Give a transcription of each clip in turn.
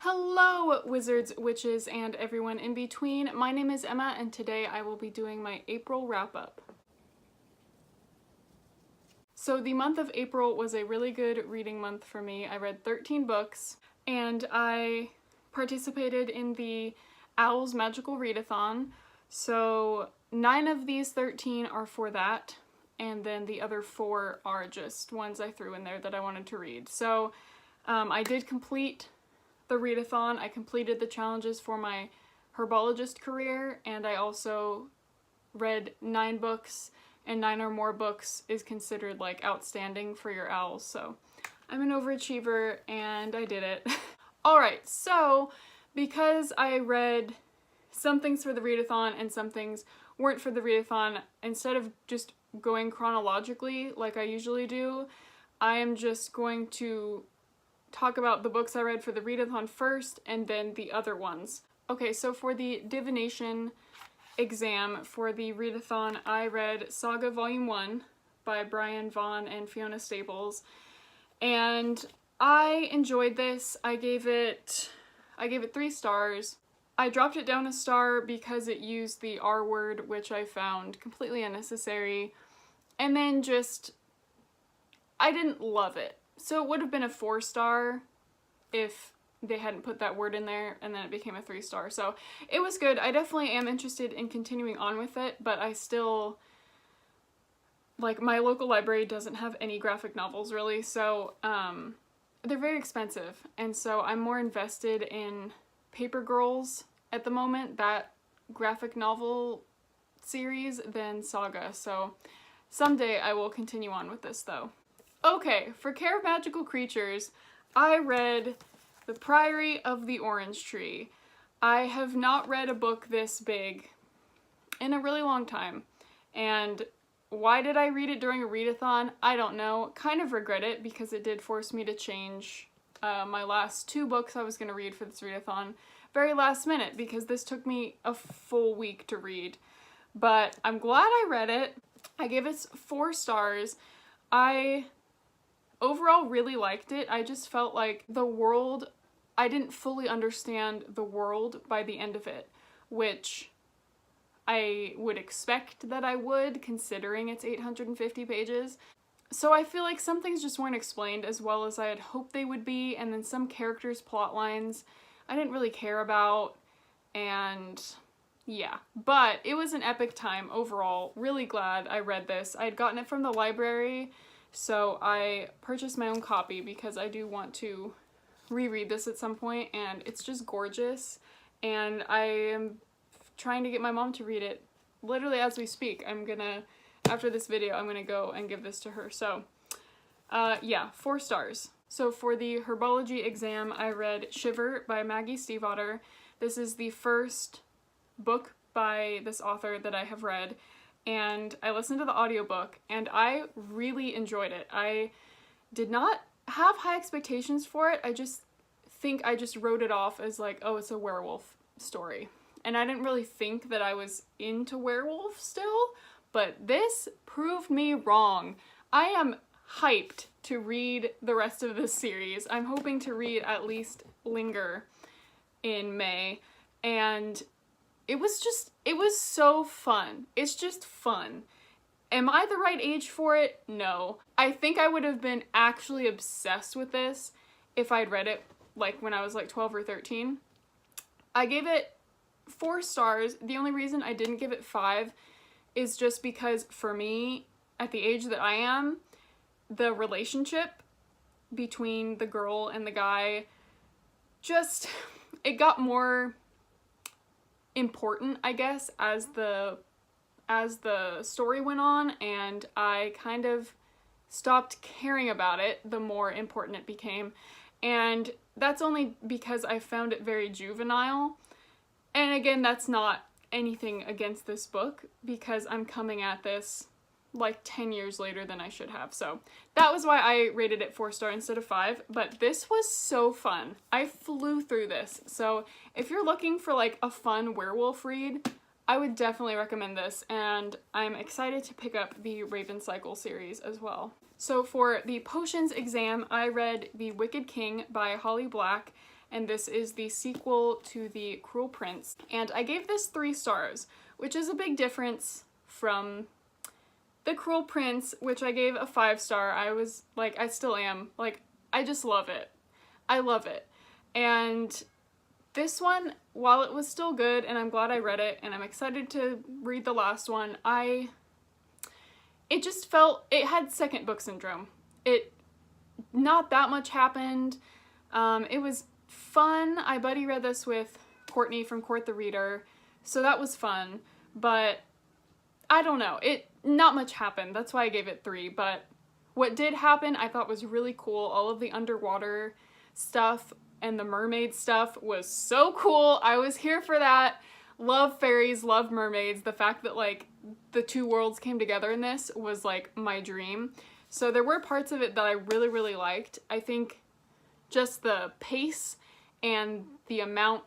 Hello, wizards, witches, and everyone in between. My name is Emma, and today I will be doing my April wrap-up. So the month of April was a really good reading month for me. I read 13 books, and I participated in the Owl's Magical Readathon. So 9 of these 13 are for that, and then the other 4 are just ones I threw in there that I wanted to read. So I did complete the readathon. I completed the challenges for my herbologist career, and I also read 9 books, and 9 or more books is considered like outstanding for your owls, so I'm an overachiever and I did it. Alright, so because I read some things for the readathon and some things weren't for the readathon, instead of just going chronologically like I usually do, I am just going to talk about the books I read for the readathon first and then the other ones. Okay, so for the divination exam for the readathon, I read Saga Volume 1 by Vaughan and Fiona Staples, and I enjoyed this. I gave it 3 stars. I dropped it down a star because it used the R word, which I found completely unnecessary, and then just I didn't love it. So it would have been a 4-star if they hadn't put that word in there, and then it became a 3-star. So it was good. I definitely am interested in continuing on with it, but I still, like, my local library doesn't have any graphic novels really, so they're very expensive, and so I'm more invested in Paper Girls at the moment, that graphic novel series, than Saga. So someday I will continue on with this though. Okay, for Care of Magical Creatures, I read The Priory of the Orange Tree. I have not read a book this big in a really long time, and why did I read it during a readathon? I don't know. Kind of regret it because it did force me to change my last 2 books I was going to read for this readathon very last minute, because this took me a full week to read. But I'm glad I read it. I gave it 4 stars. I overall really liked it. I just felt like the world, I didn't fully understand the world by the end of it, which I would expect that I would, considering it's 850 pages. So I feel like some things just weren't explained as well as I had hoped they would be, and then some characters' plot lines I didn't really care about, and yeah. But it was an epic time overall. Really glad I read this. I had gotten it from the library, so I purchased my own copy because I do want to reread this at some point, and it's just gorgeous, and I am trying to get my mom to read it literally as we speak. After this video, I'm gonna go and give this to her. So yeah, 4 stars. So for the herbology exam, I read Shiver by Maggie Stiefvater. This is the first book by this author that I have read, and I listened to the audiobook, and I really enjoyed it. I did not have high expectations for it. I just think I just wrote it off as like, oh, it's a werewolf story. And I didn't really think that I was into werewolf still, but this proved me wrong. I am hyped to read the rest of this series. I'm hoping to read at least Linger in May, and it was so fun. It's just fun. Am I the right age for it? No. I think I would have been actually obsessed with this if I'd read it like when I was like 12 or 13. I gave it 4 stars. The only reason I didn't give it 5 is just because for me, at the age that I am, the relationship between the girl and the guy it got more important, I guess, as the story went on, and I kind of stopped caring about it the more important it became. And that's only because I found it very juvenile. And again, that's not anything against this book, because I'm coming at this like 10 years later than I should have. So that was why I rated it 4 stars instead of 5, but this was so fun. I flew through this. So if you're looking for like a fun werewolf read, I would definitely recommend this, and I'm excited to pick up the Raven Cycle series as well. So for the potions exam, I read The Wicked King by Holly Black, and this is the sequel to The Cruel Prince. And I gave this 3 stars, which is a big difference from The Cruel Prince, which I gave a 5-star. I was like, I still am, like, I just love it. I love it. And this one, while it was still good, and I'm glad I read it, and I'm excited to read the last one, it just felt, it had second book syndrome. Not that much happened. It was fun. I buddy read this with Courtney from Court the Reader, so that was fun, but I don't know, not much happened. That's why I gave it 3, but what did happen I thought was really cool. All of the underwater stuff and the mermaid stuff was so cool. I was here for that. Love fairies, love mermaids. The fact that like the 2 worlds came together in this was like my dream. So there were parts of it that I really, really liked. I think just the pace and the amount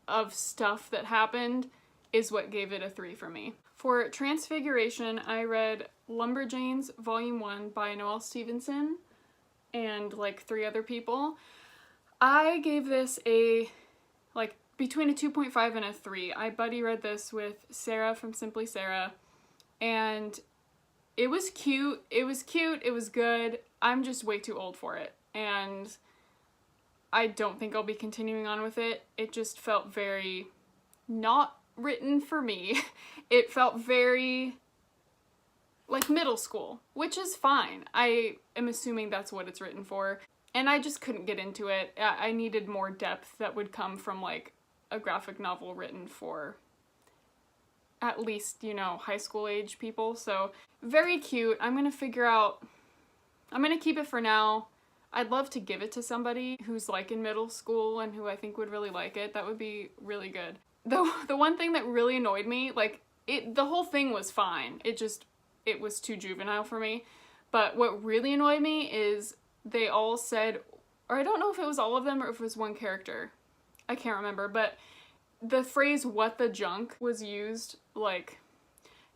of stuff that happened is what gave it a 3 for me. For Transfiguration, I read Lumberjanes Volume 1 by Noelle Stevenson and like 3 other people. I gave this between a 2.5 and a 3. I buddy read this with Sera from Simply Sera, and it was cute. It was cute. It was good. I'm just way too old for it, and I don't think I'll be continuing on with it. It just felt very not written for me. It felt very like middle school, which is fine. I am assuming that's what it's written for, and I just couldn't get into it. I needed more depth that would come from like a graphic novel written for at least, you know, high school age people. So very cute. I'm gonna keep it for now. I'd love to give it to somebody who's like in middle school and who I think would really like it. That would be really good. The one thing that really annoyed me, like the whole thing was fine. It was too juvenile for me. But what really annoyed me is they all said, or I don't know if it was all of them or if it was one character. I can't remember, but the phrase "what the junk" was used like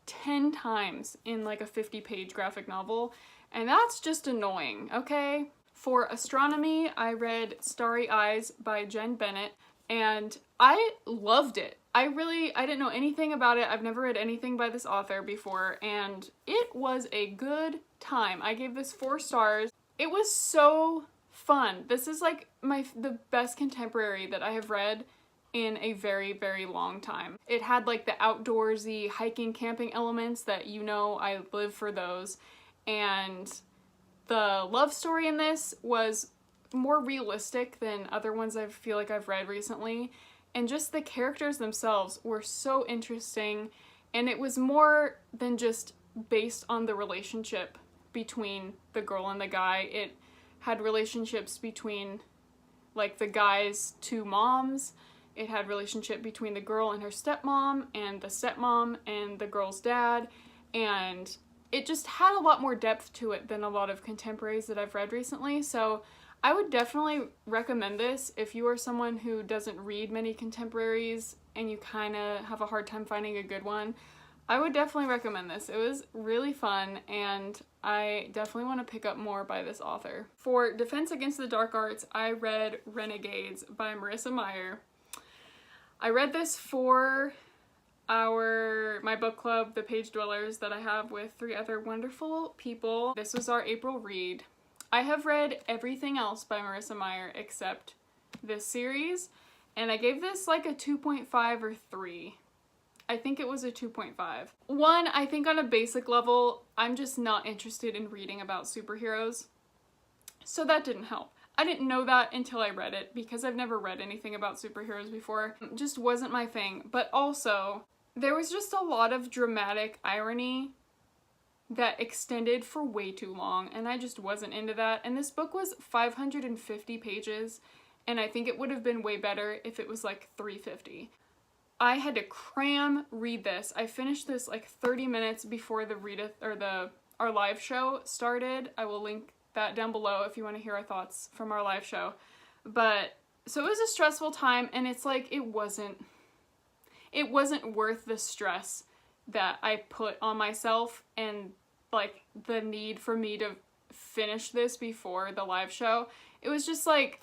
10 times in like a 50-page graphic novel, and that's just annoying, okay? For Astronomy, I read Starry Eyes by Jenn Bennett, and I loved it. I didn't know anything about it. I've never read anything by this author before, and it was a good time. I gave this 4 stars. It was so fun. This is like the best contemporary that I have read in a very, very long time. It had like the outdoorsy hiking, camping elements that, you know, I live for those, and the love story in this was more realistic than other ones I feel like I've read recently, and just the characters themselves were so interesting, and it was more than just based on the relationship between the girl and the guy. It had relationships between like the guy's 2 moms. It had relationship between the girl and her stepmom and the stepmom and the girl's dad, and it just had a lot more depth to it than a lot of contemporaries that I've read recently. So I would definitely recommend this if you are someone who doesn't read many contemporaries and you kind of have a hard time finding a good one. I would definitely recommend this. It was really fun, and I definitely want to pick up more by this author. For Defense Against the Dark Arts, I read Renegades by Marissa Meyer. I read this for my book club, The Page Dwellers, that I have with 3 other wonderful people. This was our April read. I have read everything else by Marissa Meyer except this series, and I gave this like a 2.5 or 3. I think it was a 2.5. One, I think on a basic level, I'm just not interested in reading about superheroes, so that didn't help. I didn't know that until I read it, because I've never read anything about superheroes before. It just wasn't my thing. But also, there was just a lot of dramatic irony that extended for way too long, and I just wasn't into that. And this book was 550 pages, and I think it would have been way better if it was like 350. I had to cram read this. I finished this like 30 minutes before our live show started. I will link that down below if you want to hear our thoughts from our live show. But so it was a stressful time, and it's like it wasn't worth the stress that I put on myself and like the need for me to finish this before the live show. It was just like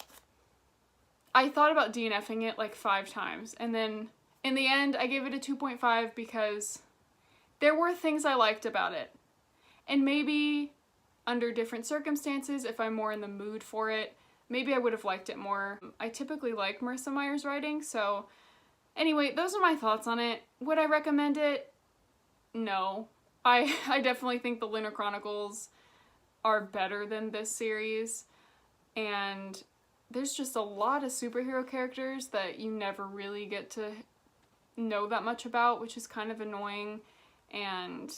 I thought about DNFing it like 5 times, and then in the end I gave it a 2.5 because there were things I liked about it. And maybe under different circumstances, if I'm more in the mood for it, maybe I would have liked it more. I typically like Marissa Meyer's writing, so anyway, those are my thoughts on it. Would I recommend it? No. I definitely think the Lunar Chronicles are better than this series, and there's just a lot of superhero characters that you never really get to know that much about, which is kind of annoying, and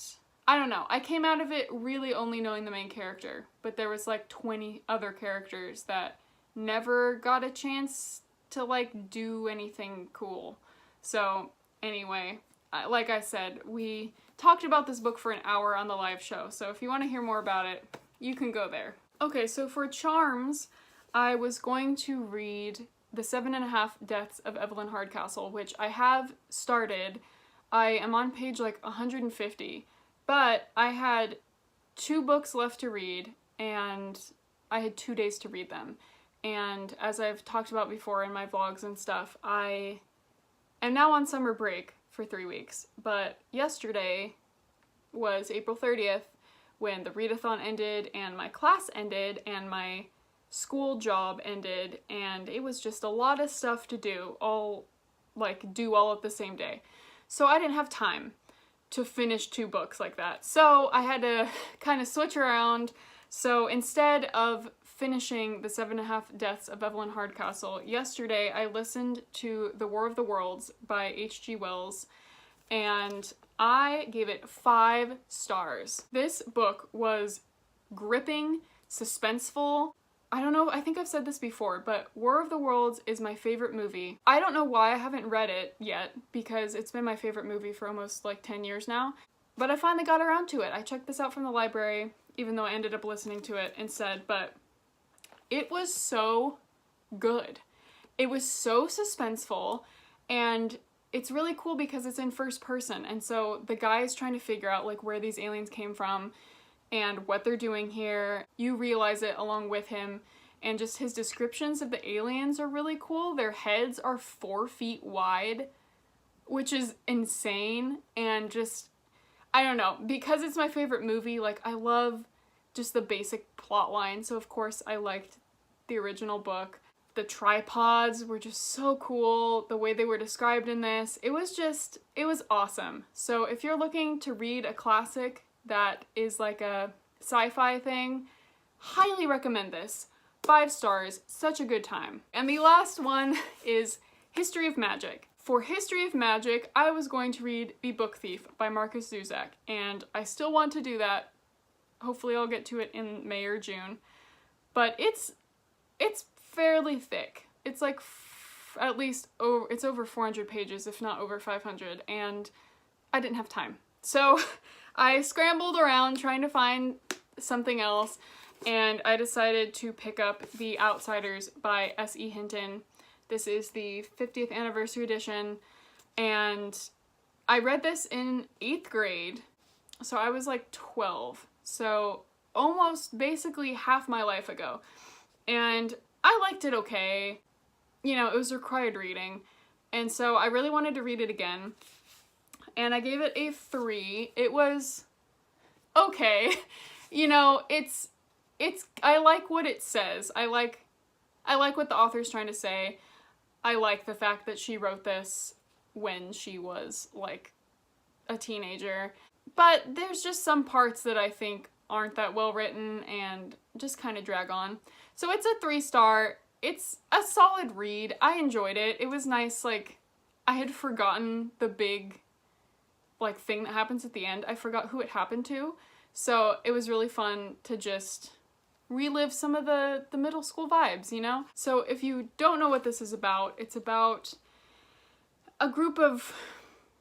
I don't know. I came out of it really only knowing the main character, but there was like 20 other characters that never got a chance to like do anything cool. So anyway, like I said, we talked about this book for an hour on the live show, so if you want to hear more about it, you can go there. Okay, so for charms, I was going to read The 7.5 Deaths of Evelyn Hardcastle, which I have started. I am on page like 150, but I had 2 books left to read, and I had 2 days to read them. And as I've talked about before in my vlogs and stuff, I am now on summer break for 3 weeks, but yesterday was April 30th when the readathon ended and my class ended and my school job ended, and it was just a lot of stuff to do, all at the same day. So I didn't have time to finish 2 books like that. So I had to kind of switch around. So instead of finishing The 7.5 Deaths of Evelyn Hardcastle, yesterday I listened to The War of the Worlds by H.G. Wells, and I gave it 5 stars. This book was gripping, suspenseful. I don't know, I think I've said this before, but War of the Worlds is my favorite movie. I don't know why I haven't read it yet, because it's been my favorite movie for almost like 10 years now, but I finally got around to it. I checked this out from the library, even though I ended up listening to it instead, but it was so good. It was so suspenseful, and it's really cool because it's in first person, and so the guy is trying to figure out like where these aliens came from and what they're doing here. You realize it along with him, and just his descriptions of the aliens are really cool. Their heads are 4 feet wide, which is insane, and just, I don't know, because it's my favorite movie, like I love just the basic plot line, so of course I liked the original book. The tripods were just so cool, the way they were described in this. It was awesome. So if you're looking to read a classic that is like a sci-fi thing, highly recommend this. 5 stars, such a good time. And the last one is History of Magic. For History of Magic, I was going to read The Book Thief by Marcus Zusak, and I still want to do that. Hopefully I'll get to it in May or June. But it's fairly thick. It's like it's over 400 pages, if not over 500, and I didn't have time. So I scrambled around trying to find something else, and I decided to pick up The Outsiders by S.E. Hinton. This is the 50th anniversary edition, and I read this in 8th grade, so I was like 12, so almost basically half my life ago, and I liked it okay. You know, it was required reading, and so I really wanted to read it again, and I gave it a 3. It was okay. You know, I like what it says. I like what the author's trying to say. I like the fact that she wrote this when she was like a teenager, but there's just some parts that I think aren't that well written and just kind of drag on. So it's a 3-star. It's a solid read. I enjoyed it. It was nice. Like, I had forgotten the big like thing that happens at the end. I forgot who it happened to. So it was really fun to just relive some of the middle school vibes, you know? So if you don't know what this is about, it's about a group of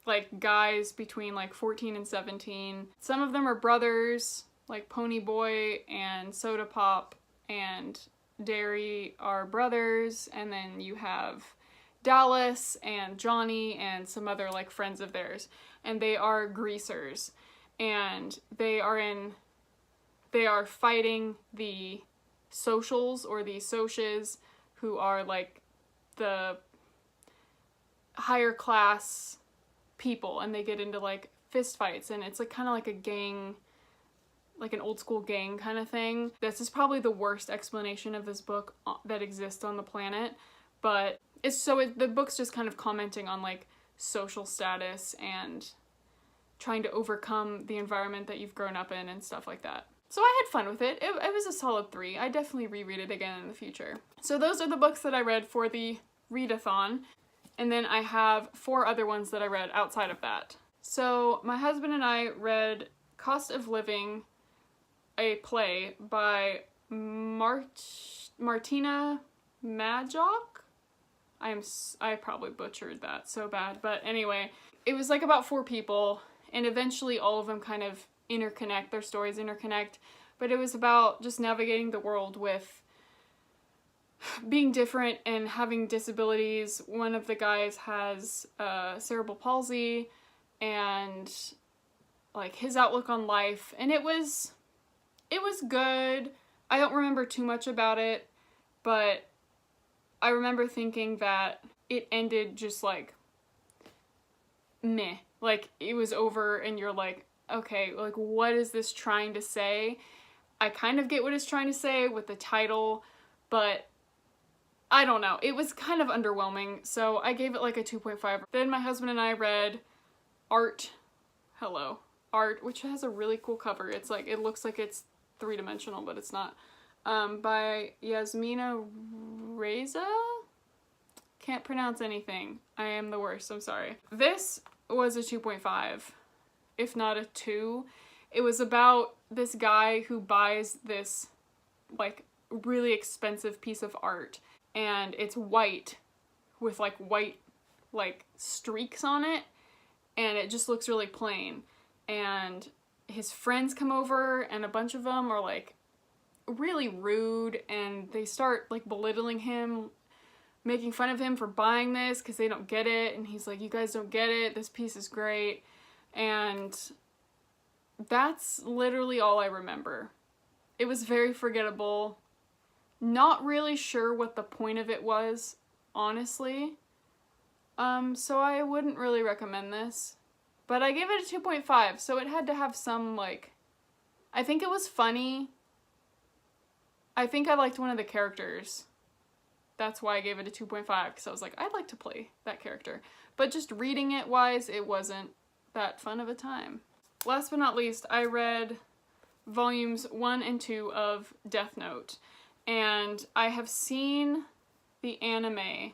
like guys between like 14 and 17. Some of them are brothers, like Pony Boy and Soda Pop and Derry are brothers, and then you have Dallas and Johnny and some other like friends of theirs, and they are greasers, and they are fighting the socials or the socias, who are like the higher class people, and they get into like fist fights, and it's like kind of like a gang, like an old school gang kind of thing. This is probably the worst explanation of this book that exists on the planet, but the book's just kind of commenting on like social status and trying to overcome the environment that you've grown up in and stuff like that. So I had fun with it. It was a solid 3. I definitely reread it again in the future. So those are the books that I read for the readathon, and then I have 4 other ones that I read outside of that. So my husband and I read Cost of Living, a play by Martyna Majok. I probably butchered that so bad, but anyway, it was like about 4 people, and eventually all of them kind of interconnect, their stories interconnect, but it was about just navigating the world with being different and having disabilities. One of the guys has cerebral palsy, and like his outlook on life, and it was good. I don't remember too much about it, but I remember thinking that it ended just like meh. Like it was over and you're like, okay, like what is this trying to say? I kind of get what it's trying to say with the title, but I don't know. It was kind of underwhelming, so I gave it like a 2.5. Then my husband and I read Art, which has a really cool cover. It's like, it looks like it's 3-dimensional, but it's not. By Yasmina Reza? Can't pronounce anything. I am the worst, I'm sorry. This was a 2.5, if not a 2. It was about this guy who buys this like really expensive piece of art, and it's white with like white like streaks on it, and it just looks really plain. And his friends come over, and a bunch of them are like really rude, and they start like belittling him, making fun of him for buying this because they don't get it, and he's like, you guys don't get it, this piece is great. And that's literally all I remember. It was very forgettable. Not really sure what the point of it was, honestly. So I wouldn't really recommend this. But I gave it a 2.5, so it had to have some, like, I think it was funny. I think I liked one of the characters. That's why I gave it a 2.5, because I was like, I'd like to play that character. But just reading it wise, it wasn't that fun of a time. Last but not least, I read volumes 1 and 2 of Death Note. And I have seen the anime,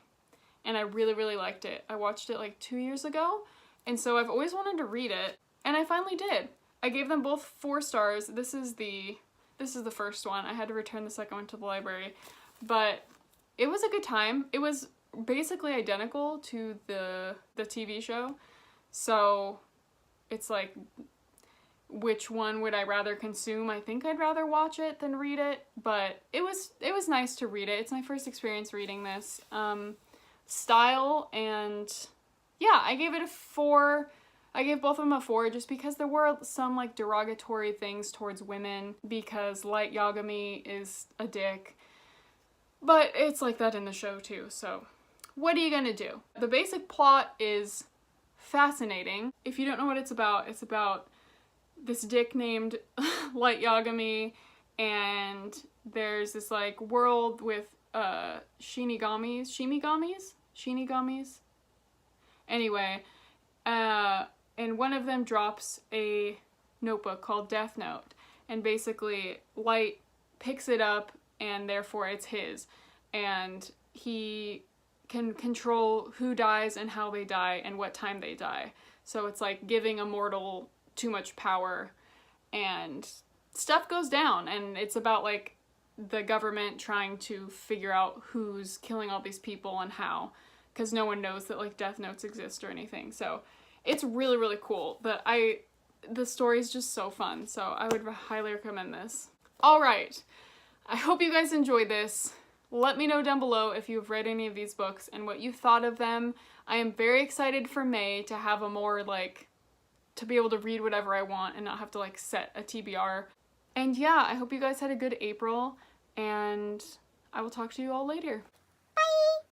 and I really, really liked it. I watched it like 2 years ago, and so I've always wanted to read it, and I finally did. I gave them both 4 stars. This is the first one. I had to return the second one to the library, but it was a good time. It was basically identical to the TV show, so it's like, which one would I rather consume? I think I'd rather watch it than read it, but it was nice to read it. It's my first experience reading this. Style, and yeah, I gave it a 4. I gave both of them a 4 just because there were some like derogatory things towards women, because Light Yagami is a dick. But it's like that in the show too, so what are you gonna do? The basic plot is fascinating. If you don't know what it's about this dick named Light Yagami, and there's this like world with shinigamis? Anyway, and one of them drops a notebook called Death Note, and basically Light picks it up, and therefore it's his, and he can control who dies and how they die and what time they die. So it's like giving a mortal too much power, and stuff goes down, and it's about like the government trying to figure out who's killing all these people and how, because no one knows that like death notes exist or anything. So it's really, really cool. The story's just so fun, so I would highly recommend this. Alright, I hope you guys enjoyed this. Let me know down below if you've read any of these books and what you thought of them. I am very excited for May to have a more like, to be able to read whatever I want and not have to like set a TBR. And yeah, I hope you guys had a good April, and I will talk to you all later.